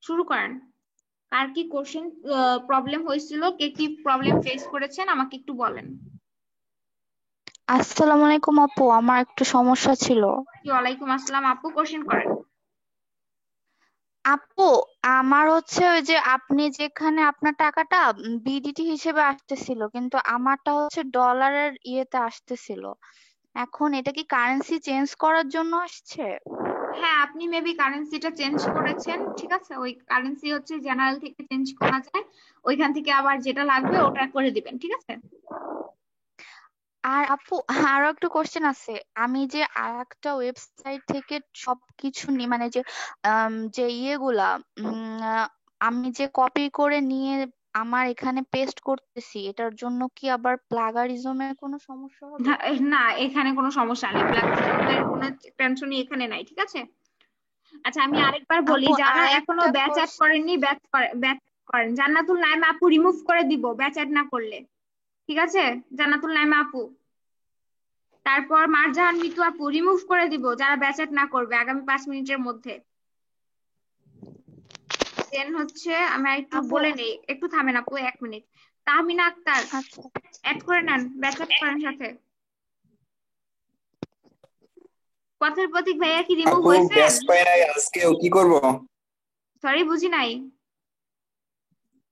শুরু করেন। কার কি কোশ্চেন প্রবলেম হয়েছিল, কে কি প্রবলেম ফেস করেছেন আমাকে একটু বলেন। আসসালামু আলাইকুম আপু, আমার একটু সমস্যা ছিল। ওয়ালাইকুম আসসালাম আপু, কোশ্চেন করেন। আপু, আমার হচ্ছে ওই যে আপনি যেখানে আপনার টাকাটা বিডিটি হিসেবে আসতেছিল, কিন্তু আমারটা হচ্ছে ডলারের ইয়েতে আসতেছিল। এখন এটা কি কারেন্সি চেঞ্জ করার জন্য আসছে? হ্যাঁ, আপনি মেবি কারেন্সিটা চেঞ্জ করেছেন, ঠিক আছে। ওই কারেন্সি হচ্ছে জেনারেল থেকে চেঞ্জ করা যায়, ওইখান থেকে আবার যেটা লাগবে ওটা করে দিবেন, ঠিক আছে। আর আপু, আরো একটা কোশ্চেন আছে। আমি যে আর একটা ওয়েবসাইট থেকে সবকিছু নি মানে যে যে ইয়েগুলা আমি যে কপি করে নিয়ে আমার এখানে পেস্ট করতেছি, এটার জন্য কি আবার প্লাগারিজমের কোনো সমস্যা হবে? না, না, এখানে কোনো সমস্যা নেই, প্ল্যাটফর্মের কোনো টেনশনই এখানে নাই, ঠিক আছে। আচ্ছা, আমি আরেকবার বলি, আপু যারা আর এখনো একটা ব্যাচ অ্যাড কোশ্চেন। করেননি, ব্যাচ করেন। জান্নাতুল নাইমা আপু রিমুভ করে দিব ব্যাচ অ্যাড না করলে, ঠিক আছে। জান্নাতুল নাইমা আপু, তারপর মারজাহান মিতু আপু রিমুভ করে দিব যারা ব্যাচ অ্যাড না করবে আগামী 5 মিনিটের মধ্যে। দেন হচ্ছে আমি একটু আপু। বলে নেই, একটু থামেন আপু 1 মিনিট। তাহমিনা আক্তার আচ্ছা। অ্যাড করে নেন, ব্যাচ অ্যাড করেন সাথে। পথের পথিক ভাইয়া কি রিমুভ আপু হয়েছেন? ব্যাস পাই নাই, আজকেও কি করব? সরি, বুঝি নাই।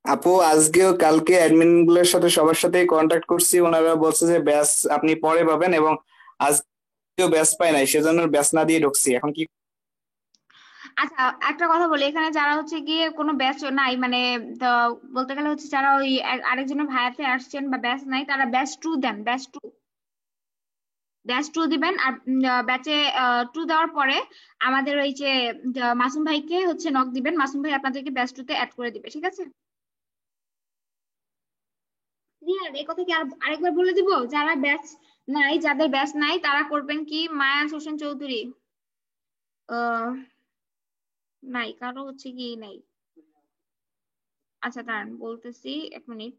আপু আজকেও কালকে অ্যাডমিন গুলোর সাথে সবার সাথে কন্ট্যাক্ট করছি, ওনারা বলছে যে ব্যাস আপনি পরে পাবেন, এবং আজকেও ব্যাস পাই নাই, সেজন্য ব্যাস না দিয়ে ঢুকছি। এখন কি? আচ্ছা, একটা কথা বলি, এখানে যারা হচ্ছে গিয়ে কোনো ব্যাচ নাই, মানে তো বলতে গেলে হচ্ছে যারা ওই আরেকজনের ভায়াতে আসছেন বা ব্যাচ নাই, তারা ব্যাচ টু দেন, ব্যাচ টু, ব্যাচ টু দিবেন। আর ব্যাচে টু দেওয়ার পরে আমাদের ওই যে মাসুম ভাইকে হচ্ছে নক দিবেন, মাসুম ভাই আপনাদেরকে ব্যাচ টু তে অ্যাড করে দিবে, ঠিক আছে। রিয়ান, এই কথা কি আরেকবার বলে দিব, যারা ব্যাচ নাই, যাদের ব্যাচ নাই তারা করবেন কি, মায়ান হোসেন চৌধুরী, আহ নাই কারো হচ্ছে কি নাই। আচ্ছা দাঁড়ান বলতেছি, 1 মিনিট।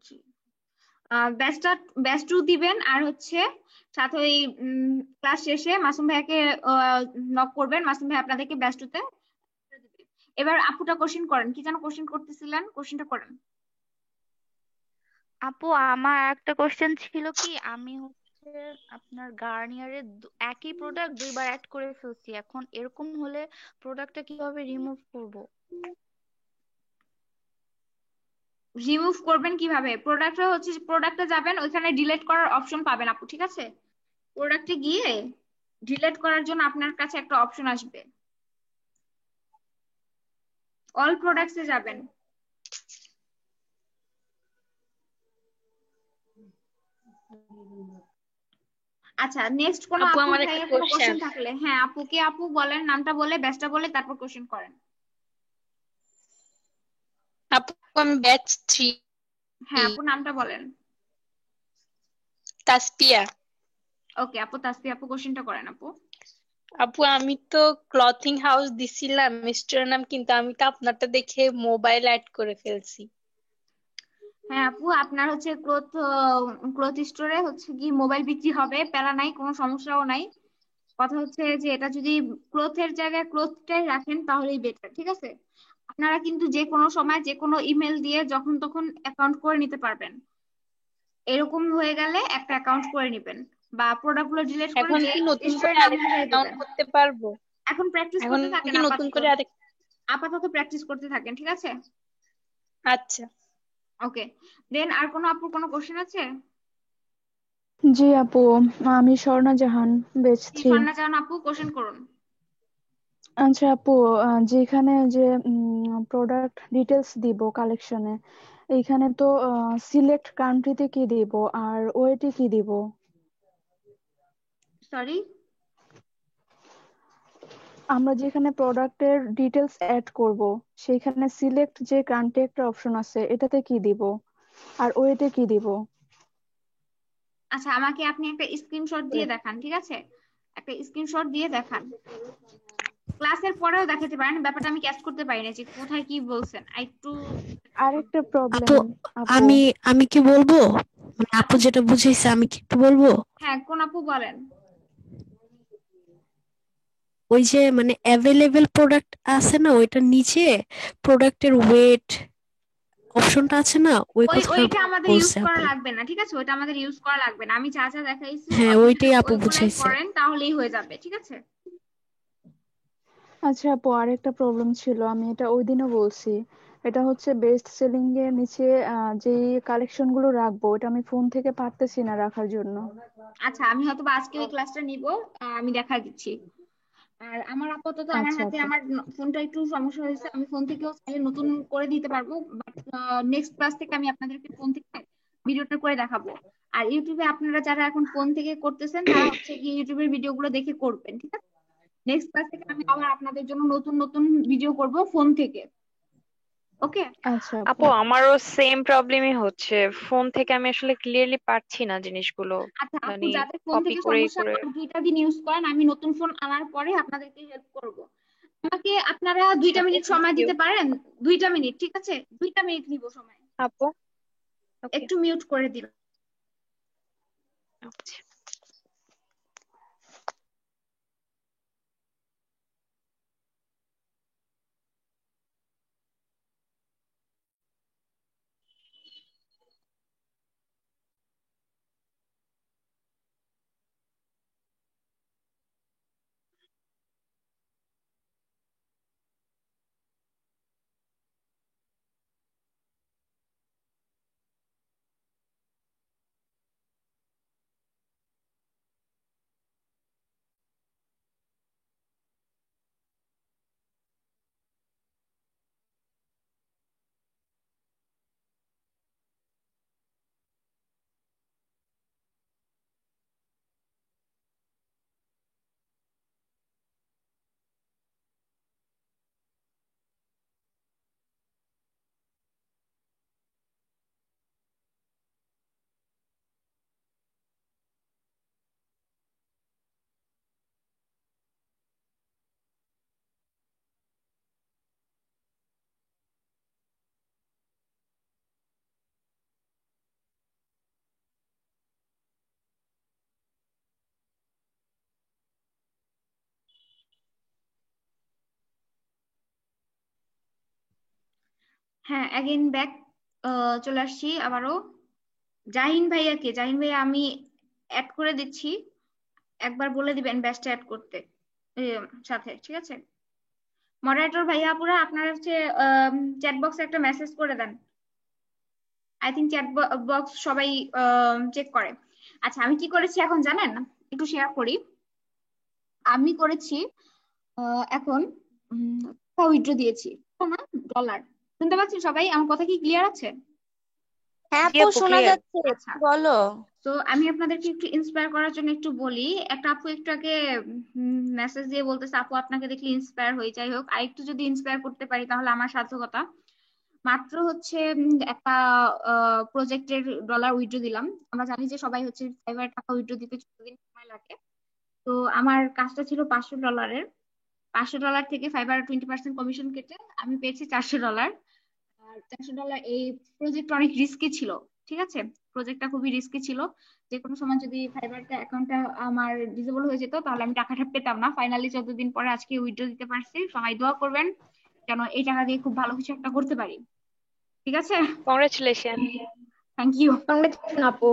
ব্যাচটা, ব্যাচ টু দিবেন, আর হচ্ছে সাথে ওই ক্লাস শেষে মাসুম ভাইয়াকে নক করবেন, মাসুম ভাই আপনাদেরকে ব্যাচ টু তে দিবে। এবার আপুটা কোশ্চিন করেন, কি যেন কোশ্চিন করতেছিলেন, কোশ্চিনটা করেন। আপু, আমার একটা কোশ্চেন ছিল কি, আমি হচ্ছে আপনার গার্নিয়ারের একই প্রোডাক্ট দুইবার অ্যাড করে ফেলছি। এখন এরকম হলে প্রোডাক্টটা কিভাবে রিমুভ করব? রিমুভ করবেন কিভাবে, প্রোডাক্টটা হচ্ছে, প্রোডাক্টে যাবেন, ওইখানে ডিলিট করার অপশন পাবেন আপু, ঠিক আছে। প্রোডাক্টে গিয়ে ডিলিট করার জন্য আপনার কাছে একটা অপশন আসবে, অল প্রোডাক্টসে যাবেন। আচ্ছা, নেক্সট কোনো আপু, আপুর আমার একটা ভাইয়ের কোনো কোশ্চেন। কোশ্চেন থাকলে, হ্যাঁ আপুকে, আপু বলেন, নামটা বলে ব্যাচটা বলে তারপর কোশ্চেন করেন। আপু, আমি ব্যাচ 3, হ্যাঁ আপু, নামটা বলেন। তাসপিয়া। ওকে আপু, তাসফি আপু কোশ্চেনটা করেন আপু। আপু, আমি তো ক্লথিং হাউস দিছিলাম স্টোরের নাম, কিন্তু আমি তো আপনারটা দেখে মোবাইল অ্যাড করে ফেলছি। হ্যাঁ আপু, আপনার হচ্ছে ক্লথ, ক্লথ স্টোরে হচ্ছে কি মোবাইল বিক্রি হবে, প্যারা নাই, কোনো সমস্যাও নাই। কথা হচ্ছে যে এটা যদি ক্লথের জায়গায় ক্লথটাই রাখেন তাহলেই বেটার, ঠিক আছে। আপনারা কিন্তু যে কোনো সময় যে কোনো ইমেল দিয়ে যখন তখন অ্যাকাউন্ট করে নিতে পারবেন। এরকম হয়ে গেলে একটা অ্যাকাউন্ট করে নেবেন, বা প্রোডাক্ট গুলো ডিলিট করে এখন যে কি নতুন করে স্টোরের নাম আরেকটা অনুযায়ী অ্যাকাউন্ট দিবেন। করতে পারবো? এখন প্র্যাকটিস এখন করতে থাকেন, কি নতুন আপাতত করে আরেক আপাতত প্র্যাকটিস করতে থাকেন, ঠিক আছে। আচ্ছা। ওকে, দেন আর কোনো আপুর কোনো কোশ্চেন আছে? জি আপু, আমি স্বর্ণা জাহান, বেচ জি, 3। স্বর্ণা জাহান আপু কোশ্চেন করুন। আচ্ছা আপু, যেখানে যে প্রোডাক্ট ডিটেলস দিব কালেকশনে, এইখানে তো সিলেক্ট কান্ট্রিতে কি দিব আর ওয়েটে কি দিব? সরি। আমরা যেখানে প্রোডাক্টের ডিটেলস অ্যাড করব, সেইখানে সিলেক্ট যে কান্ট্রি একটা অপশন আছে, এটাতে কি দিব আর ওয়েটে কি দিব? আচ্ছা, আমাকে আপনি একটা স্ক্রিনশট দিয়ে দেখান, ঠিক আছে। একটা স্ক্রিনশট দিয়ে দেখান, ক্লাসের পরেও দেখাতে পারেন, ব্যাপারটা আমি ক্যাচ করতে পারি না যে কোথায় কি বলছেন, একটু। আরেকটা আপু প্রবলেম আপু। আমি আমি কি বলবো, মানে আপু আপু, যেটা বুঝাইছে আমি কি একটু বলবো। হ্যাঁ কোন আপু বলেন। ওই যে মানে অ্যাভেলেবেল প্রোডাক্ট আছে না, ওইটার নিচে প্রোডাক্টের ওয়েট অপশনটা আছে না, ওই কথাটা ওইটা আমাদের ইউজ বলছে করা আপু। লাগবে না, ঠিক আছে? ওইটা আমাদের ইউজ করা লাগবে না, আমি যা যা দেখাইছি হ্যাঁ, আপনি ওইটাই শুধু আপু ওইগুলাই বুঝাইছে। করেন তাহলেই হয়ে যাবে, ঠিক আছে? আচ্ছা আপু, আরেকটা প্রবলেম ছিল, আমি এটা ওই দিনও বলছি। এটা হচ্ছে বেস্ট সেলিং এর নিচে যে কালেকশন গুলো রাখবো, ওটা আমি ফোন থেকে পারতেছি না রাখার জন্য। আচ্ছা, আমি হয়তো বা আজকে ওই ক্লাসটা নিব, আমি দেখা দিচ্ছি। আর আমার আপাতত আমার আচ্ছা হাতে আপু। আমার ফোনটা একটু সমস্যা হয়েছে, আমি ফোন থেকেও চাইলে নতুন করে দিতে পারবো, বাট নেক্সট ক্লাস থেকে আমি আপনাদেরকে ফোন থেকে ভিডিওটা করে দেখাবো। আর ইউটিউবে আপনারা যারা এখন ফোন থেকে করতেছেন তারা হচ্ছে কি ইউটিউবের ভিডিওগুলো দেখে করবেন, ঠিক আছে? নেক্সট ক্লাস থেকে আমি আবার আপনাদের জন্য নতুন নতুন ভিডিও করব ফোন থেকে। ওকে? আচ্ছা আপু। আপু আমারও সেম প্রবলেমই হচ্ছে, ফোন থেকে আমি আসলে ক্লিয়ারলি পাচ্ছি না জিনিসগুলো, আচ্ছা আপু, মানে যাদের ফোন কপি থেকে করে সমস্যা করে। আর 2টা দিন ইউজ করেন, আমি নতুন ফোন আনার পরে আপনাদেরকে হেল্প করব। আমাকে আপনারা আচ্ছা 2টা আপু, মিনিট থ্যাংক সময় ইউ। দিতে পারেন? 2টা মিনিট, ঠিক আছে? 2টা মিনিট নিব সময়। আপু ওকে। একটু মিউট করে দিবেন। আচ্ছা। হ্যাঁ, অ্যাগেন ব্যাক, চলে আসছি আবারও। জাহিন ভাইয়া আমি অ্যাড করে দিচ্ছি, একবার বলে দিবেন ব্যাচটা অ্যাড করতে সাথে, ঠিক আছে? মডারেটর ভাইয়া আপুরা আপনারা হচ্ছে চ্যাট বক্সে একটা মেসেজ করে দেন। আই থিঙ্ক চ্যাট বক্স সবাই চেক করে। আচ্ছা, আমি কি করেছি এখন জানেন? একটু শেয়ার করি। আমি করেছি এখন উইথড্র দিয়েছি, না ডলার। শুনতে পাচ্ছেন সবাই? আমার কথা কি ক্লিয়ার আছে? হ্যাঁ জি আপু, আপু, শোনা ক্লিয়ার। যাচ্ছে, আচ্ছা, বলো। তো আমি আপনাদেরকে একটু ইন্সপায়ার করার জন্য একটু বলি। একটা আপু একটু আগে মেসেজ দিয়ে বলতেছে আপু আপনাকে দেখলে ইন্সপায়ার হয়ে, যাই হোক আর একটু যদি ইন্সপায়ার করতে পারি তাহলে আমার সার্থকতা। মাত্র হচ্ছে একটা প্রজেক্টের ডলার উইথড্র দিলাম। আমরা জানি যে সবাই হচ্ছে ফাইবার টাকা উইথড্র দিতে 14 দিন সময় লাগে। তো আমার কাজটা ছিল $500। $500 থেকে ফাইবার 20% কমিশন কেটে আমি পেয়েছি $400। আর $400 এই প্রজেক্ট অনেক রিস্কি ছিল, ঠিক আছে? প্রজেক্টটা খুবই রিস্কি ছিল, যে কোনো সময় যদি ফাইবারটা অ্যাকাউন্টটা আমার ডিসেবল হয়ে যেত তাহলে আমি টাকাটা পেতাম না। ফাইনালি 14 দিন পরে আজকে উইথড্র দিতে পারছি। সবাই দোয়া করবেন যেন এই টাকা দিয়ে খুব ভালো কিছু একটা করতে পারি, ঠিক আছে? কংগ্রেচুলেশন। Thank you. কংগ্রেচুলেশন আপু।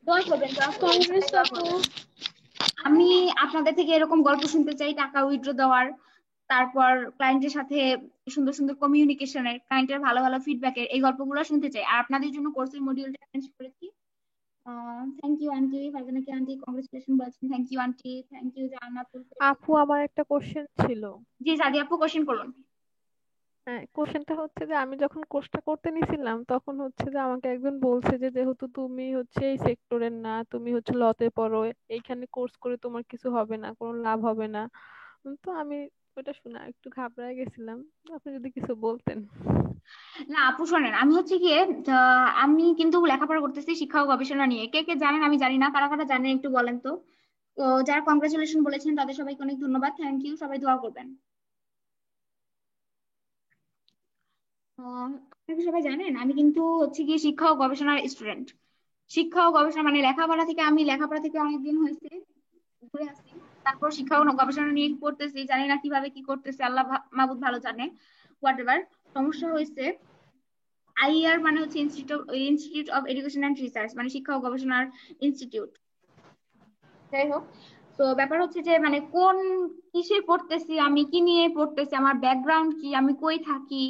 দোয়া করবেন, দোয়া করবেন, সবাই কংগ্রেস দোয়া আপু। করবেন। আমি আপনাদের থেকে এরকম গল্প শুনতে চাই, টাকা উইথড্র দেওয়ার, তারপর ক্লায়েন্টের সাথে সুন্দর সুন্দর কমিউনিকেশনের, ক্লায়েন্টের ভালো ভালো ফিডব্যাকের, এই গল্পগুলো শুনতে চাই। আর আপনাদের জন্য কোর্সের মডিউলটা অ্যারেঞ্জ করেছি। Thank you aunty, Farzana aunty congratulation বলছেন। Thank you aunty, thank you Jannatul. আপু আমার একটা কোশ্চেন ছিল। জি সাদি আপু, কোশ্চেন করুন। হ্যাঁ, কোশ্চেনটা হচ্ছে যে আমি যখন কোর্সটা করতে নিছিলাম তখন হচ্ছে যে আমাকে একজন বলছে যে যেহেতু তুমি হচ্ছে এই সেক্টরের না, তুমি হচ্ছে লতে পড়ো, এইখানে কোর্স করে তোমার কিছু হবে না, কোনো লাভ হবে না। তো আমি ওটা শুনে একটু ঘাবড়ায় গেছিলাম, আপনি যদি কিছু বলতেন। না আপু শোনেন, আমি হচ্ছে গিয়ে আমি কিন্তু লেখাপড়া করতেছি শিক্ষা ও গবেষণা নিয়ে। কে কে জানেন আমি জানি না, কারা কারা জানেন একটু বলেন তো। তো যারা কংগ্রেচুলেশন বলেছেন তাদের সবাইকে অনেক ধন্যবাদ, থ্যাংক ইউ, সবাই দোয়া করবেন। আপনারা কি সবাই জানেন আমি কিন্তু হচ্ছে গিয়ে শিক্ষা ও গবেষণার স্টুডেন্ট। শিক্ষা ও গবেষণা মানে লেখাপড়া থেকে, আমি লেখাপড়া থেকে অনেকদিন হয়েছে ঘুরে আসি। তারপর শিক্ষা ও গবেষণা নিয়ে পড়তেছি, জানি না কিভাবে কি করতেছি, আল্লাহ মাহবুদ ভালো জানে। হোয়াট এভার, সমস্যা হয়েছে আইআর মানে হচ্ছে institute of education and research, মানে শিক্ষা ও গবেষণার ইনস্টিটিউট। যাই হোক, তো ব্যাপার হচ্ছে যে মানে কোন কিসে পড়তেছি, আমি কি নিয়ে পড়তেছি, আমার ব্যাকগ্রাউন্ড কি, আমি কই থাকি,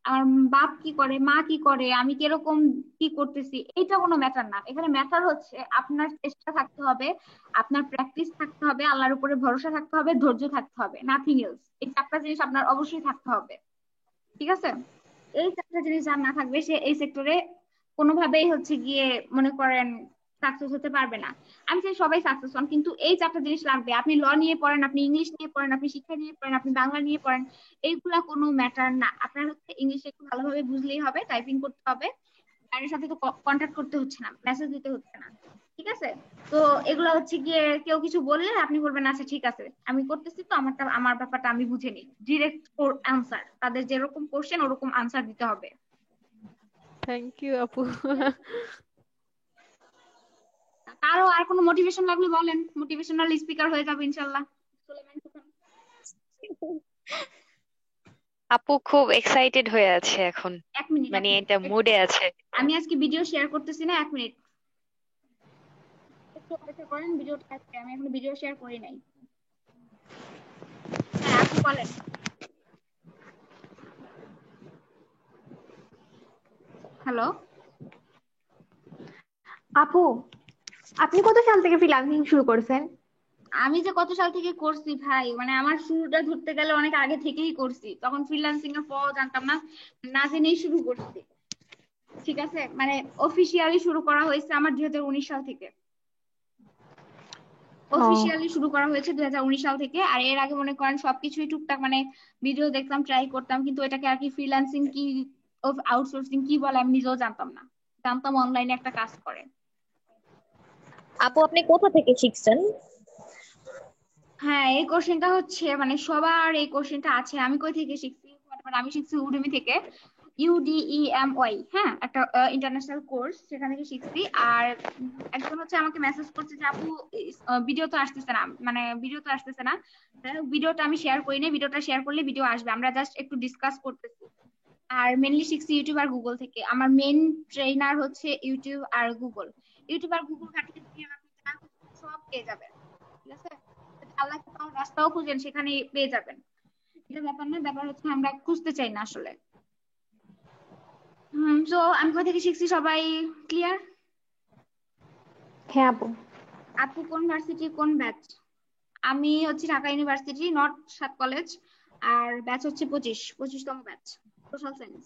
আমার বাপ কি করে, মা কি করে, আমি কিরকম কি করতেছি, এইটা কোনো ম্যাটার না। এখানে ম্যাটার হচ্ছে আপনার চেষ্টা থাকতে হবে, আপনার প্র্যাকটিস থাকতে হবে, আল্লাহর উপরে ভরসা থাকতে হবে, ধৈর্য থাকতে হবে, নাথিং এলস। এই চারটা জিনিস আপনার অবশ্যই থাকতে হবে, ঠিক আছে? এই চারটা জিনিস যার না থাকবে সে এই সেক্টরে কোনোভাবেই হচ্ছে গিয়ে মনে করেন সাকসেস হতে পারবে না। আমি চাই সবাই সাকসেস হন, কিন্তু এই চারটা জিনিস লাগবে। আপনি ল নিয়ে পড়েন, আপনি ইংলিশ নিয়ে পড়েন, আপনি শিক্ষা নিয়ে পড়েন, আপনি বাংলা নিয়ে পড়েন, এইগুলা কোনো ম্যাটার না। আপনার হচ্ছে ইংলিশ একটু ভালোভাবে বুঝলেই হবে, টাইপিং করতে হবে, কারোর সাথে তো কন্ট্যাক্ট করতে হচ্ছে না, মেসেজ দিতে হচ্ছে না, ঠিক আছে? তো এগুলা হচ্ছে গিয়ে কেউ কিছু বললে আপনি বলবেন আচ্ছা ঠিক আছে, আমি করতেছি, তো আমার ব্যাপারটা আমি বুঝে নিই। ডিরেক্ট অ্যান্সার, তাদের যেরকম কোশ্চেন ওরকম আনসার দিতে হবে। থ্যাংক ইউ আপু। কারো আর কোনো মোটিভেশন লাগলে বলেন, মোটিভেশনাল স্পিকার হয়ে যাবে ইনশাল্লাহ। সুলেমান তুফান। আপু খুব এক্সাইটেড হয়ে আছে এখন, এক মিনিট মানে এটা মুডে আছে। আমি আজকে ভিডিও শেয়ার করতেছি না, 1 মিনিট একটু অপেক্ষা করেন, ভিডিওটা আজকে আমি এখনো ভিডিও শেয়ার করি নাই। হ্যাঁ আপনি বলেন। হ্যালো আপু, আপনি কত সাল থেকে ফ্রিল্যান্সিং শুরু করেছেন? আমি যে কত সাল থেকে করছি ভাই, মানে আমার শুরুটা ধরতে গেলে অনেক আগে থেকেই করছি, তখন ফ্রিল্যান্সিং এর পর জানতাম না, না জেনেই শুরু করছি, ঠিক আছে? মানে অফিসিয়ালি শুরু করা হয়েছে আমার 2019 সাল থেকে, অফিসিয়ালি শুরু করা হয়েছে 2019 সাল থেকে। আর এর আগে মনে করেন সবকিছুই টুকটাক মানে ভিডিও দেখতাম, ট্রাই করতাম, কিন্তু এটাকে আর কি ফ্রিল্যান্সিং কি আউটসোর্সিং কি বলে আমি নিজেও জানতাম না, জানতাম অনলাইনে একটা কাজ করে। আপু আপনি কোথা থেকে শিখছেন? হ্যাঁ এই কোশ্চেনটা হচ্ছে মানে সবার এই কোশ্চেনটা আছে, আমি কই থেকে শিখছি? মানে আমি শিখছি উডেমি থেকে, UDEMY, হ্যাঁ, একটা ইন্টারন্যাশনাল কোর্স, সেখান থেকে শিখছি। আর একজন হচ্ছে আমাকে মেসেজ করছে যে আপু ভিডিও তো আসতেছে না, মানে ভিডিও তো আসতেছে না। ভিডিওটা আমি শেয়ার করি না, ভিডিওটা শেয়ার করলে ভিডিও আসবে, আমরা জাস্ট একটু ডিসকাস করতেছি। আর মেনলি শিখছি ইউটিউব আর গুগল থেকে, আমার মেন ট্রেনার হচ্ছে ইউটিউব আর গুগল। ইউটিউব আর গুগল ঘাটলে আপনি যা খুঁজবেন সব পেয়ে যাবেন, ঠিক আছে? আল্লাহকে পাওয়ার রাস্তাও খুঁজেন, সেখানে পেয়ে যাবেন। এটা ব্যাপার না, ব্যাপার হচ্ছে আমরা খুঁজতে চাই না আসলে। তো আমি কোথা থেকে শিখছি সবাই ক্লিয়ার? হ্যাঁ আপু। আপু কোন ভার্সিটি কোন ব্যাচ? আমি হচ্ছে ঢাকা ইউনিভার্সিটি নর্থ সাত কলেজ, আর ব্যাচ হচ্ছে 25তম ব্যাচ, সোশ্যাল সায়েন্স।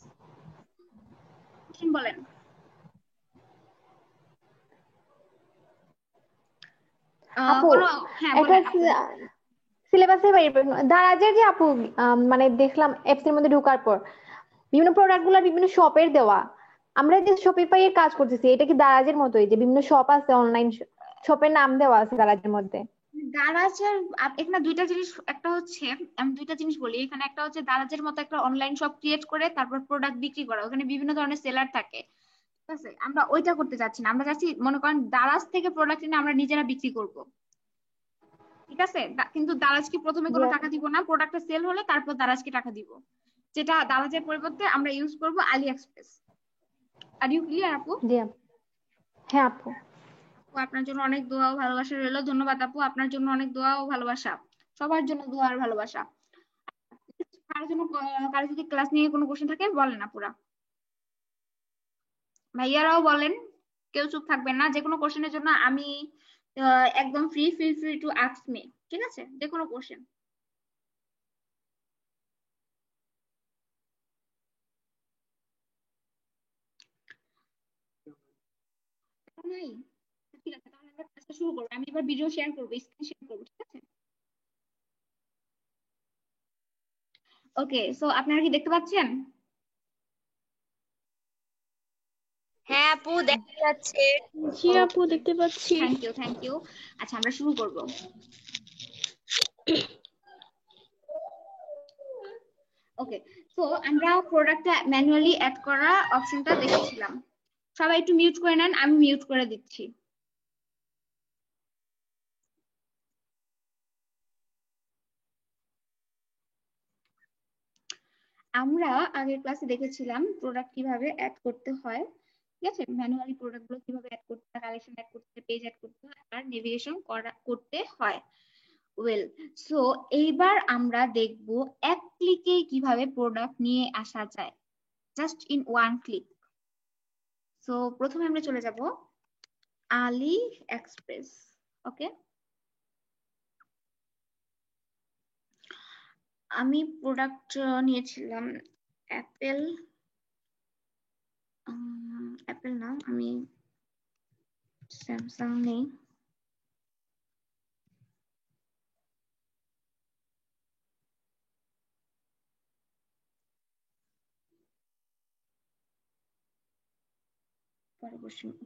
বলেন। আপু হ্যাঁ এটা বলেন। সিলেবাসের বাইরে প্রশ্ন। দারাজের যে আপু মানে দেখলাম অ্যাপস এর মধ্যে ঢোকার পর বিভিন্ন প্রোডাক্ট গুলা বিভিন্ন শপের দেওয়া, আমরা যে শপিফাই এর কাজ করতেছি এটা কি দারাজের মতোই যে বিভিন্ন শপ আছে, অনলাইন শপের নাম দেওয়া আছে দারাজের মধ্যে? দারাজের এখানে দুইটা জিনিস, একটা হচ্ছে আমি দুইটা জিনিস বলি এখানে, একটা হচ্ছে দারাজের মতো একটা অনলাইন শপ ক্রিয়েট করে তারপর প্রোডাক্ট বিক্রি করা, ওখানে বিভিন্ন ধরনের সেলার থাকে, ঠিক আছে? আমরা ওইটা করতে যাচ্ছি না, আমরা যাচ্ছি মনে করেন দারাজ থেকে প্রোডাক্ট এনে আমরা নিজেরা বিক্রি করব, ঠিক আছে? কিন্তু দারাজকে প্রথমে কোনো টাকা দিব না, প্রোডাক্টটা সেল হলে তারপর দারাজকে টাকা দিব, যেটা দারাজের পরিবর্তে আমরা ইউজ করব আলি এক্সপ্রেস। আর ইউ ক্লিয়ার আপু? হ্যাঁ আপু। আপনার জন্য অনেক দোয়া ও ভালোবাসা রইলো। ধন্যবাদ আপু, আপনার জন্য অনেক দোয়া ও ভালোবাসা, সবার জন্য দোয়া আর ভালোবাসা। কারো যদি ক্লাস নিয়ে কোনো কোশ্চেন থাকে বলেন আপুরা, ভাইয়ারাও বলেন, কেউ চুপ থাকবেন না। যে কোনো কোশ্চেনের জন্য আমি একদম feel free to ask me, ঠিক আছে? যে কোনো কোশ্চেন। নাই? ঠিক আছে, তাহলে আমরা ক্লাসটা শুরু করবো। আমি এবার ভিডিও শেয়ার করবো, স্ক্রিন শেয়ার করবো, ঠিক আছে? ওকে, সো আপনারা কি দেখতে পাচ্ছেন? হ্যাঁ আপু দেখা যাচ্ছে। জি আপু দেখতে পাচ্ছি। Thank you. আচ্ছা আমরা শুরু করব। ওকে, সো আমরা প্রোডাক্টটা ম্যানুয়ালি অ্যাড করা অপশনটা দেখেছিলাম। সবাই একটু মিউট করে নেন, আমি মিউট করে দিচ্ছি। আমরা আগের ক্লাসে দেখেছিলাম প্রোডাক্ট কিভাবে অ্যাড করতে হয়, ঠিক আছে, ম্যানুয়ালি প্রোডাক্ট গুলো কিভাবে অ্যাড করতে হয়, কালেকশন অ্যাড করতে হয়, পেজ অ্যাড করতে হয়, আর নেভিগেশন করতে হয়। ওয়েল, সো এইবার আমরা দেখব এক ক্লিকে কিভাবে প্রোডাক্ট নিয়ে আসা যায়, just in one click. So প্রথমে আমরা চলে যাব আলি এক্সপ্রেস। ওকে, আমি প্রোডাক্ট নিয়েছিলাম অ্যাপেল, অ্যাপেল না, আমি স্যামসাং নেই,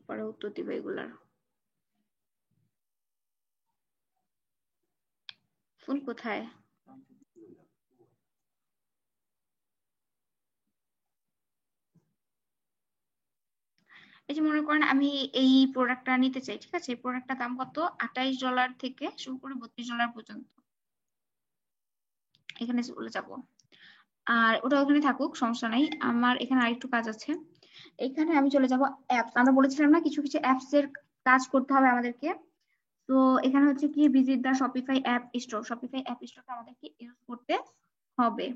পরে উত্তর দিব এগুলার। ফোন কোথায়? এই যে মনে করেন আমি এই প্রোডাক্টটা নিতে চাই, ঠিক আছে, এই প্রোডাক্টটার দাম কত? $28 থেকে শুরু করে $32 পর্যন্ত। এখানে চলে যাব, আর ওটা ওখানে থাকুক, সমস্যা নাই। আমার এখানে আরেকটু কাজ আছে। এখানে আমি চলে যাব অ্যাপস। আমরা বলেছিলাম না কিছু কিছু অ্যাপস এর কাজ করতে হবে আমাদেরকে। তো এখানে হচ্ছে কি visit the Shopify app store. Shopify app স্টোরটা আমাদেরকে ইউজ করতে হবে।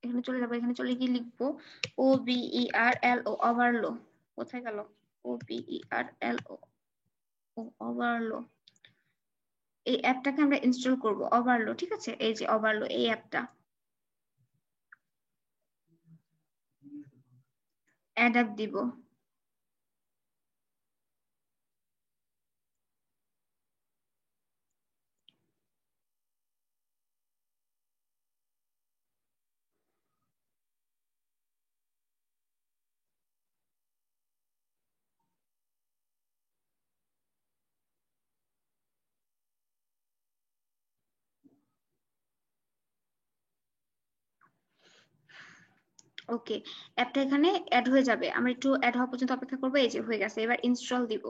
এখানে চলে যাবো, এখানে চলে গিয়ে লিখবো OBERLO, ওভারলো। কোথায় গেল? OBERLO, ওভারলো। এই অ্যাপটাকে আমরা ইনস্টল করব, ওভারলো, ঠিক আছে। এই যে ওভারলো, এই অ্যাপটা অ্যাড আপ দিব। ওকে, অ্যাপটা এখানে অ্যাড হয়ে যাবে। আমরা একটু অ্যাড হওয়া পর্যন্ত অপেক্ষা করবো। এই যে হয়ে গেছে, এবার ইনস্টল দিব।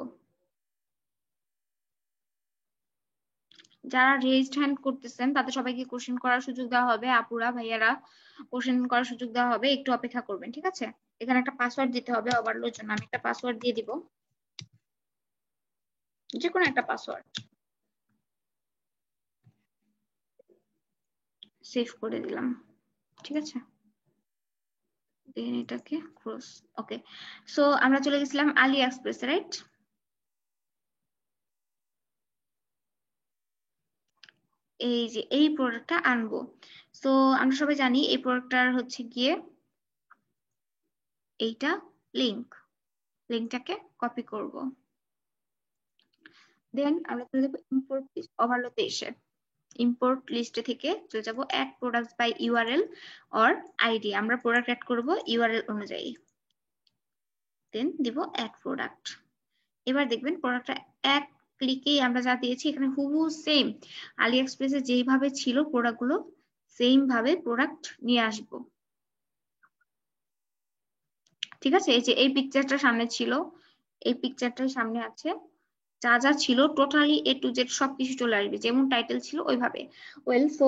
যারা রেজড হ্যান্ড করতেছেন তাদের সবাইকে কোশ্চেন করার সুযোগ দেওয়া হবে। আপুরা ভাইয়ারা কোশ্চেন করার সুযোগ দেওয়া হবে, একটু অপেক্ষা করবেন, ঠিক আছে। এখানে একটা পাসওয়ার্ড দিতে হবে ওভারলোর জন্য। আমি একটা পাসওয়ার্ড দিয়ে দিব, যে কোনো একটা পাসওয়ার্ড। সেভ করে দিলাম, ঠিক আছে। দেন এটাকে ক্রস। ওকে, সো আমরা চলে গেছিলাম আলি এক্সপ্রেস, রাইট? এই যে এই প্রোডাক্টটা আনবো। সো আমরা সবাই জানি এই প্রোডাক্টটার হচ্ছে গিয়ে এইটা লিঙ্কটাকে কপি করব। দেন আমরা চলে যাবো ইম্পোর্ট লিস্ট, ওভারলোতে এসে ইম্পোর্ট লিস্টে থেকে চলে যাবো add products by URL or ID. আমরা প্রোডাক্ট অ্যাড করব ইউআরএল অনুযায়ী, দেন দিব অ্যাড প্রোডাক্ট। এবার দেখবেন প্রোডাক্টটা এক ক্লিকেই আমরা যা দিয়েছি এখানে হুবহু সেম আলি এক্সপ্রেসে যেইভাবে ছিল প্রোডাক্টগুলো সেম ভাবে প্রোডাক্ট নিয়ে আসবো, ঠিক আছে। এই যে এই পিকচারটা সামনে ছিল, এই পিকচারটাই সামনে আছে, যা যা ছিল টোটালি A to Z সবকিছু চলে আসবে, যেমন টাইটেল ছিল ওইভাবে। ওয়েল, সো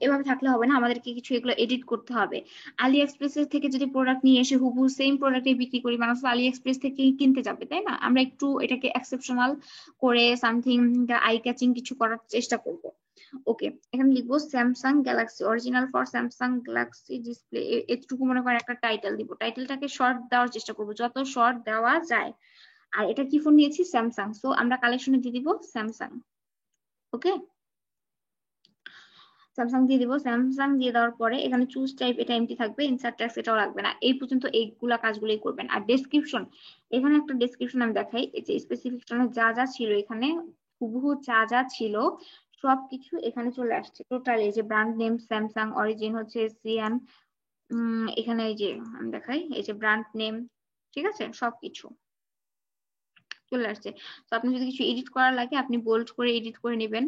এভাবে থাকলে হবে না, আমাদেরকে কিছু এগুলো এডিট করতে হবে। আলি এক্সপ্রেস থেকে যদি প্রোডাক্ট নিয়ে এসে হুবহু সেম প্রোডাক্টে বিক্রি করি, মানুষ আলি এক্সপ্রেস থেকে কিনতে যাবে, তাই না? আমরা একটু এটাকে এক্সেপশনাল করে সামথিং আই ক্যাচিং কিছু করার চেষ্টা করব। ওকে, এখানে লিখবো Samsung Galaxy, original for Samsung Galaxy display. এটুকু মনে করেন একটা টাইটেল দিব। টাইটেলটাকে শর্ট দেওয়ার চেষ্টা করবো, যত শর্ট দেওয়া যায়। আর এটা কি ফোন নিয়েছি? স্যামসাং, সো আমরা কালেকশনে দিয়ে দিব স্যামসাং। ওকে, স্যামসাং দিয়ে দিব। স্যামসাং দিয়ে দেওয়ার পরে এখানে চুজ টাইপ, এটা এমটি থাকবে, ইনসার্ট ট্যাক্স এটাও লাগবে না। এই পর্যন্ত এইগুলা কাজগুলোই করবেন। আর ডেসক্রিপশন, এখানে একটা ডেসক্রিপশন আমি দেখাই। এই যে স্পেসিফিকেশনে যা যা ছিল এখানে হুবহু যা যা ছিল সবকিছু এখানে চলে আসছে টোটালি। এই যে ব্র্যান্ড নেম স্যামসাং, অরিজিন হচ্ছে সিয়ান, এখানে এই যে আমি দেখাই, এই যে ব্র্যান্ড নেম, ঠিক আছে, সবকিছু চলে আসছে। তো আপনি যদি কিছু এডিট করার লাগে আপনি বোল্ড করে এডিট করে নেবেন,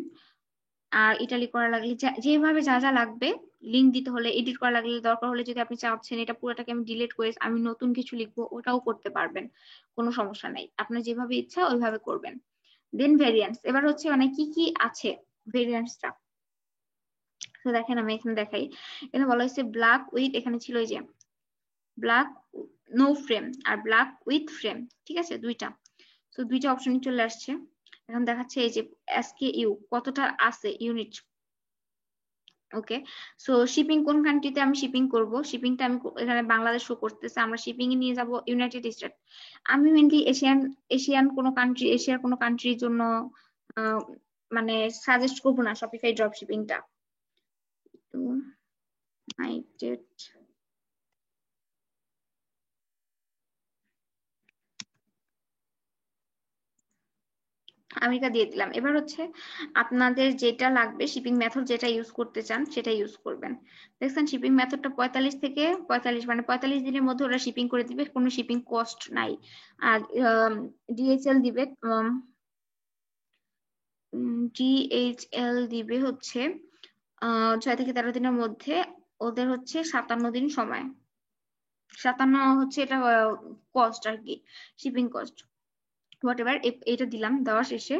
আর ইটালি করা লাগলে যেভাবে যা যা লাগবে লিংক দিতে হলে, এডিট করা লাগলে, দরকার হলে যদি আপনি চাচ্ছেন এটা পুরোটাকে আমি ডিলিট করে আমি নতুন কিছু লিখবো, ওটাও করতে পারবেন, কোনো সমস্যা নাই। আপনার যেভাবে ইচ্ছা ওইভাবে করবেন। দেন ভেরিয়েন্টস, এবার হচ্ছে মানে কি কি আছে ভেরিয়েন্টসটা। তো দেখেন আমি এখানে দেখাই, এখানে বলা হয়েছে ব্ল্যাক উইথ, এখানে ছিল এই যে ব্ল্যাক নো ফ্রেম আর ব্ল্যাক উইথ ফ্রেম, ঠিক আছে দুইটা। তো দুইটা অপশনই চলে আসছে। এখন দেখাচ্ছে এই যে SKU কতটা আছে ইউনিট। ওকে, সো শিপিং কোন কান্ট্রিতে আমি শিপিং করব, শিপিংটা আমি এখানে বাংলাদেশ শো করতেছে, আমরা শিপিং এ নিয়ে যাব ইউনাইটেড স্টেট। আমি মেনলি এশিয়ার কোনো কান্ট্রির জন্য মানে সাজেস্ট করবো না শপিফাই ড্রপ শিপিংটা। ইউনাইটেড আমেরিকা দিয়ে দিলাম। এবার হচ্ছে আপনাদের যেটা লাগবে, শিপিং মেথড যেটা ইউজ করতে চান সেটা ইউজ করবেন। দেখছেন শিপিং মেথডটা 45 থেকে 45 মানে 45 দিনের মধ্যে ওরা শিপিং করে দিবে, কোনো শিপিং কস্ট নাই। আর DHL দিবে, DHL দিবে হচ্ছে 6 থেকে 13 দিনের মধ্যে, ওদের হচ্ছে 57 দিন সময়। 57 হচ্ছে এটা কস্ট আর কি, শিপিং কস্ট হোয়াট এভার। এটা দিলাম, দেওয়া শেষে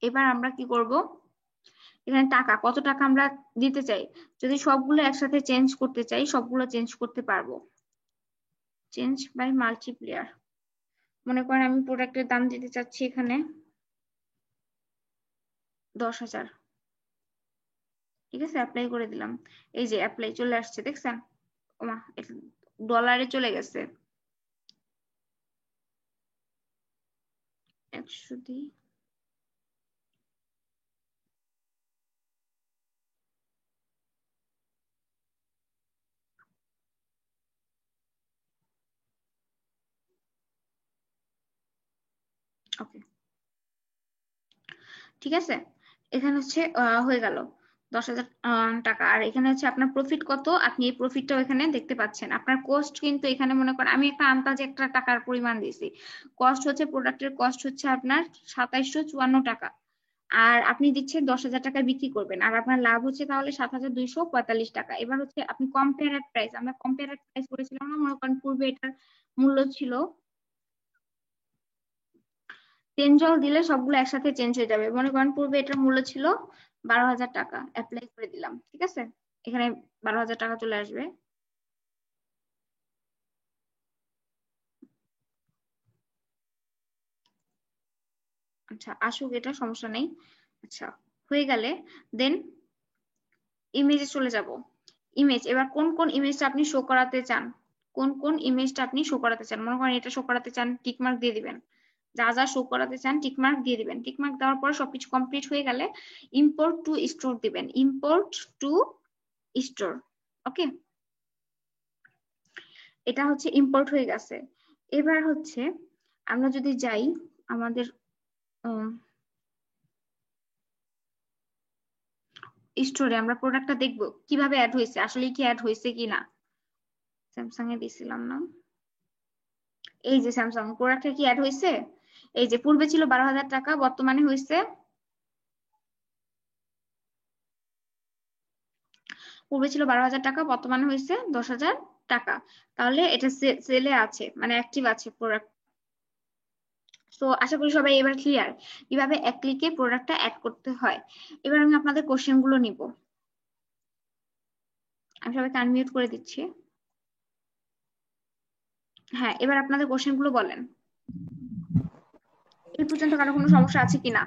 এবার আমরা কি করব, এখানে টাকা কত টাকা আমরা দিতে চাই, যদি সবগুলো একসাথে চেঞ্জ করতে চাই সবগুলো চেঞ্জ করতে পারবো। চেঞ্জ বাই মাল্টিপ্লিয়ার, মনে করেন আমি প্রোডাক্টের দাম দিতে চাচ্ছি এখানে 10,000, ঠিক আছে অ্যাপ্লাই করে দিলাম। এই যে অ্যাপ্লাই চলে আসছে, দেখছেন ওমা এটা ডলারে চলে গেছে। 100 দিই, ওকে ঠিক আছে। এখানে হচ্ছে হয়ে গেল 10,000 টাকা। আর এখানে হচ্ছে আপনার প্রফিট কত, আপনি এই প্রফিটটাও এখানে দেখতে পাচ্ছেন। আপনার কস্ট কিন্তু এখানে মনে করেন আমি একটা আন্দাজে একটা টাকার পরিমাণ দিয়েছি, কস্ট হচ্ছে প্রোডাক্টের কস্ট হচ্ছে আপনার 2754 টাকা, আর আপনি দিচ্ছেন 10,000 টাকায় বিক্রি করবেন, আর আপনার লাভ হচ্ছে তাহলে 7,245 টাকা। এবার হচ্ছে আপনি কম্পেয়ারেড প্রাইস, আমরা কম্পেয়ারেড প্রাইস করেছিলাম না, মনে করেন পূর্বে এটার মূল্য ছিল, চেঞ্জল দিলে সবগুলো একসাথে চেঞ্জ হয়ে যাবে। মনে করেন পূর্বে এটার মূল্য ছিল 12,000 টাকা, অ্যাপ্লাই করে দিলাম, ঠিক আছে এখানে 12,000 টাকা চলে আসবে। আচ্ছা আসুক, এটা সমস্যা নেই। আচ্ছা হয়ে গেলে দেন ইমেজে চলে যাব। ইমেজ, এবার কোন কোন ইমেজটা আপনি শো করাতে চান, কোন কোন ইমেজটা আপনি শো করাতে চান, মনে করেন এটা শো করাতে চান, টিকমার্ক দিয়ে দিবেন, যা যা শো করাতে চান টিকমার্ক দিয়ে দিবেন। টিকমার্ক দেওয়ার পর সবকিছু কমপ্লিট হয়ে গেলে ইম্পোর্ট টু স্টোর দিবেন, ইম্পোর্ট টু স্টোর। ওকে, এটা হচ্ছে ইম্পোর্ট হয়ে গেছে। এবার হচ্ছে আমরা যদি যাই আমাদের স্টোরে, আমরা প্রোডাক্টটা দেখবো কিভাবে অ্যাড হয়েছে, আসলে কি অ্যাড হয়েছে কিনা। স্যামসাং এ দিছিলাম না, এই যে স্যামসাং প্রোডাক্টটা কি অ্যাড হয়েছে, এই যে পূর্বে ছিল 12,000 টাকা, বর্তমানে হয়েছে, পূর্বে ছিল 12,000 টাকা, বর্তমানে হয়েছে 10,000 টাকা। তাহলে এটা সেলে আছে, মানে অ্যাক্টিভ আছে প্রোডাক্ট। তো আশা করি সবাই এবার ক্লিয়ার কিভাবে এক ক্লিকে প্রোডাক্টটা অ্যাড করতে হয়। এবার আমি আপনাদের কোশ্চেন গুলো নিব, আমি সবাইকে আনমিউট করে দিচ্ছি। হ্যাঁ এবার আপনাদের কোশ্চেন গুলো বলেন, এই পর্যন্ত কারো কোনো সমস্যা আছে কিনা।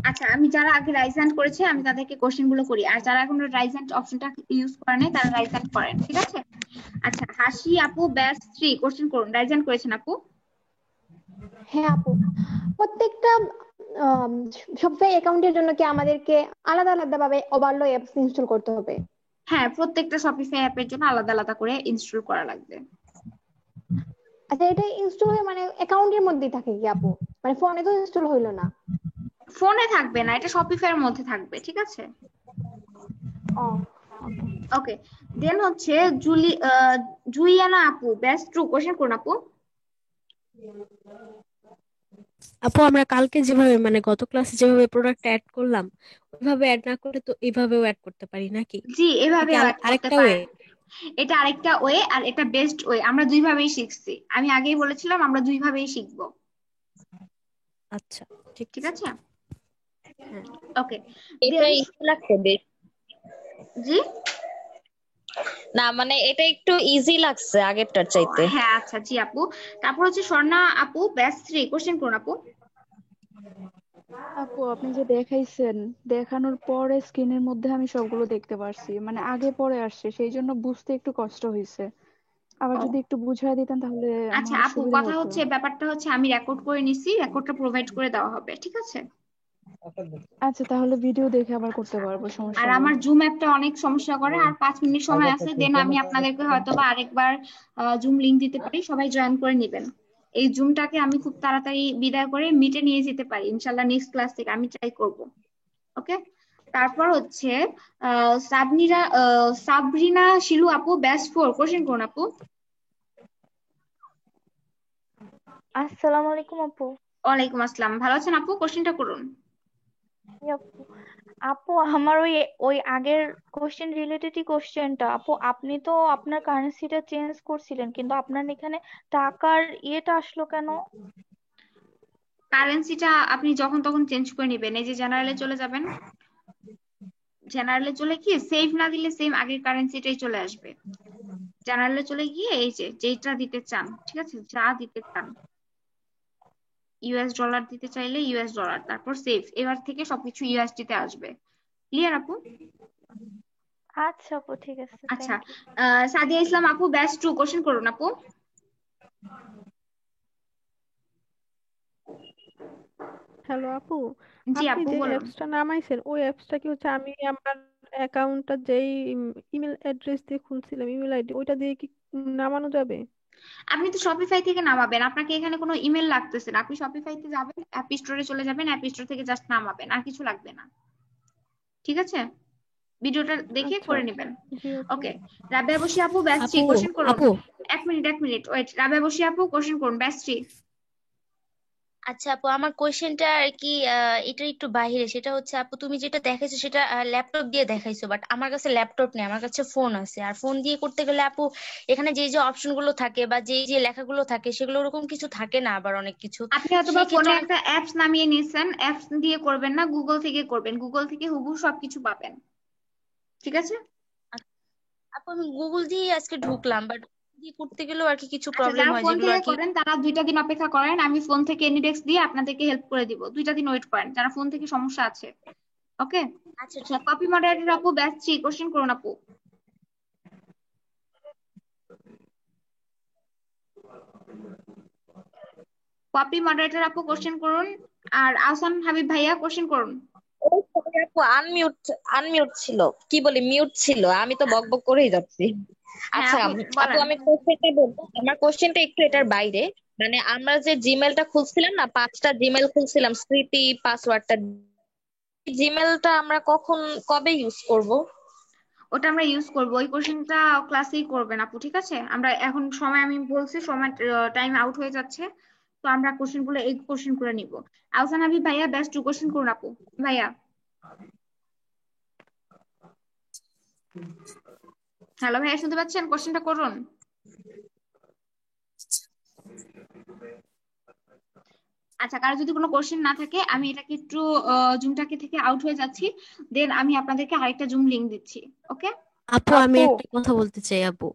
আচ্ছা আমি যারা আগে রাইজ হ্যান্ড করেছে আমি তাদেরকে কোশ্চেন গুলো করি, আর যারা এখনো রাইজ হ্যান্ড অপশনটা ইউজ করে নাই তারা রাইজ হ্যান্ড করেন, ঠিক আছে। আচ্ছা হাসি আপু ব্যাচ 3 কোশ্চেন করুন, রাইজ হ্যান্ড করেছেন আপু। হ্যাঁ আপু, প্রত্যেকটা শপিফাই অ্যাকাউন্টের জন্য কি আমাদেরকে আলাদা আলাদা ভাবে ওভারলো অ্যাপস ইনস্টল করতে হবে? হ্যাঁ প্রত্যেকটা শপিফাই অ্যাপের জন্য আলাদা আলাদা করে ইনস্টল করা লাগবে। আচ্ছা এটা ইনস্টল হয়ে মানে অ্যাকাউন্টের মধ্যেই থাকে কি আপু, মানে ফোনে তো ইনস্টল হইলো না? ফোনে থাকবে না, এটা শপিফাই এর মধ্যে থাকবে, ঠিক আছে। ওকে দেন হচ্ছে জুলিয়ানা আপু ব্যাচ 2 কোশ্চেন করুন আপু। আপু আমরা কালকে যেভাবে মানে গত ক্লাসে যেভাবে প্রোডাক্ট অ্যাড করলাম ওইভাবে অ্যাড না করে তো এইভাবেও অ্যাড করতে পারি নাকি? জি, এটা কি এভাবেও অ্যাড করতে আরেকটা ওয়ে? পারেন। এটা আরেকটা ওয়ে, আর এটা বেস্ট ওয়ে। আমরা দুইভাবেই শিখছি, আমি আগেই বলেছিলাম আমরা দুইভাবেই শিখবো। আচ্ছা, ঠিক ঠিক আছে। আছে, হ্যাঁ। ওকে। এটা দেন ইজি লাগছে বেশ। জি, না মানে এটা একটু ইজি লাগছে আগেরটার চাইতে। হ্যাঁ আচ্ছা, জি আপু। তারপর হচ্ছে স্বর্ণা আপু, ব্যাচ 3 কোশ্চেন করুন আপু। আপু আপনি যে দেখাইছেন, দেখানোর পরে স্ক্রিনের মধ্যে আমি সবগুলো দেখতে পারছি, মানে আগে পরে আসছে, সেই জন্য বুঝতে একটু কষ্ট হয়েছে। আবার ও যদি একটু বুঝাই দিতেন তাহলে আচ্ছা আমার আপু, সুবিধা কথা হতো। হচ্ছে ব্যাপারটা হচ্ছে আমি রেকর্ড করে নিছি, রেকর্ডটা প্রোভাইড করে দেওয়া হবে, ঠিক আছে? আচ্ছা, তাহলে ভিডিও দেখে আবার করতে আচ্ছা, পারবো, আর সমস্যা নেই। আমার জুম অ্যাপটা অনেক সমস্যা করে, আর 5 মিনিট সময় আছে, দেন আমি আপনাদেরকে হয়তো বা আরেকবার জুম লিংক দিতে পারি, সবাই জয়েন করে নেবেন। এই জুমটাকে আমি খুব তাড়াতাড়ি বিদায় করে মিটে নিয়ে যেতে পারি ইনশাল্লাহ, নেক্সট ক্লাস থেকে আমি ট্রাই করব। ওকে। তারপর হচ্ছে সাবরিনা শিলু আপু, ব্যাচ 4 কোশ্চেন করুন আপু। আসসালামু আলাইকুম আপু। ওয়ালাইকুম আসসালাম, ভালো আছেন আপু? কোশ্চেনটা করুন। জি আপু। আপু আমার ওই ওই আগের কোশ্চেন রিলেটেডই কোশ্চেনটা আপু, আপনি তো আপনার কারেন্সিটা চেঞ্জ করছিলেন কিন্তু আপনার এখানে টাকার ইয়েটা আসলো কেন? কারেন্সিটা আপনি যখন তখন চেঞ্জ করে নেবেন, এই যে জেনারেলে চলে যাবেন, জেনারেলে চলে গিয়ে সেভ না দিলে সেম আগের কারেন্সিটাই চলে আসবে। জেনারেলে চলে গিয়ে এই যে যেটা দিতে চান, ঠিক আছে, যা দিতে চান, ইউএস ডলার দিতে চাইলে ইউএস ডলার, তারপর সেভ, এবার থেকে সবকিছু ইউএসডি তে আসবে। ক্লিয়ার আপু? আচ্ছা আপু, ঠিক আছে, আচ্ছা, থ্যাংক ইউ। সাদিয়া ইসলাম আপু, ব্যাচ 2 কোশ্চেন করুন আপু। হ্যালো আপু, জি আপনি আপু যে বলুন। অ্যাপসটা নামাইছেন ওই অ্যাপসটা কি হচ্ছে আমি আমার অ্যাকাউন্টটা যেই ইমেল অ্যাড্রেস দিয়ে খুলছিলাম, ইমেল আইডি, ওইটা দিয়ে কি নামানো যাবে? আপনি তো শপিফাই থেকে নামাবেন, আপনাকে এখানে কোনো ইমেল লাগতেছে না, আপনি শপিফাইতে যাবেন, অ্যাপ স্টোরে চলে যাবেন, অ্যাপ স্টোর থেকে জাস্ট নামাবেন, আর কিছু লাগবে না। ঠিক আছে, ভিডিওটা দেখে আচ্ছা করে আপু। নেবেন। জি আপু। ওকে। রাবেয়া বসি আপু, ব্যাচ 3 আপু কোশ্চেন করুন। আপু এক মিনিট ওয়েট, রাবেয়া বসি আপু কোশ্চেন করুন, ব্যাচ 3। আচ্ছা আপু, আমার কোয়েশ্চেনটা আর কি এটা একটু বাইরে। সেটা হচ্ছে আপু, তুমি যেটা দেখাইছো সেটা ল্যাপটপ দিয়ে দেখাইছো, বাট আমার কাছে ল্যাপটপ নেই, আমার কাছে ফোন আছে। আর ফোন দিয়ে করতে গেলে আপু এখানে যে যে অপশন গুলো থাকে বা যে যে লেখাগুলো থাকে সেগুলো ওরকম কিছু থাকে না, আবার অনেক কিছু। আপনি হয়তো বা সেই ক্ষেত্রে ফোনে অনেক একটা অ্যাপস নামিয়ে নিয়েছেন, অ্যাপস দিয়ে করবেন না, গুগল থেকে করবেন, গুগল থেকে হুবহু সবকিছু পাবেন। ঠিক আছে। আপু আমি গুগল দিয়ে আজকে ঢুকলাম, বাট দিয়ে করতে গেলেও আর কি কিছু আচ্ছা, প্রবলেম যারা হয় ফোন যেগুলো থেকে আর কি। করেন তারা 2টা দিন অপেক্ষা করেন, আমি ফোন থেকে এনিডেক্স দিয়ে আপনাদেরকে হেল্প করে দিব, 2টা দিন ওয়েট করেন যারা ফোন থেকে সমস্যা আছে। ওকে। আচ্ছা আচ্ছা, ঠিক কপি মডারেটর আপু, ব্যাচ 3 কোশ্চেন করুন আপু। কপি মডারেটর আপু কোশ্চেন করুন, আর আহসান হাবিব ভাইয়া কোশ্চেন করুন। ও sorry আপু, আনমিউট আনমিউট ছিল, কি বলি মিউট ছিল, আমি তো বক বক করেই যাচ্ছি। হ্যাঁ আচ্ছা আপু আপু বলেন। আমি কোশ্চেনটা বলবো, আমার কোশ্চেনটা একটু এটার বাইরে। মানে আমরা যে জিমেলটা খুলছিলাম না, 5টা জিমেল খুলছিলাম স্মৃতি পাসওয়ার্ডটা, জিমেলটা আমরা কবে ইউজ করব? ওটা আমরা ইউজ করবো, ওই কোশ্চেনটা ক্লাসেই করবেন আপু, ঠিক আছে? আমরা এখন সময়, আমি বলছি সময় টাইম আউট হয়ে যাচ্ছে, তো আমরা কোশ্চেন গুলো এই কোশ্চেন করে নিব। আহসান হাবিব ভাইয়া, ব্যাচ 2 কোশ্চেন করুন আপু। ভাইয়া, হ্যালো ভাইয়া, শুনতে পাচ্ছেন? কোশ্চেনটা করুন। আচ্ছা, কারো যদি কোনো কোশ্চেন না থাকে, আমি এটাকে একটু জুমটাকে থেকে আউট হয়ে যাচ্ছি, দেন আমি আপনাদেরকে আরেকটা জুম লিংক দিচ্ছি। ওকে। আপু আমি আপু একটা কথা বলতে চাই আপু।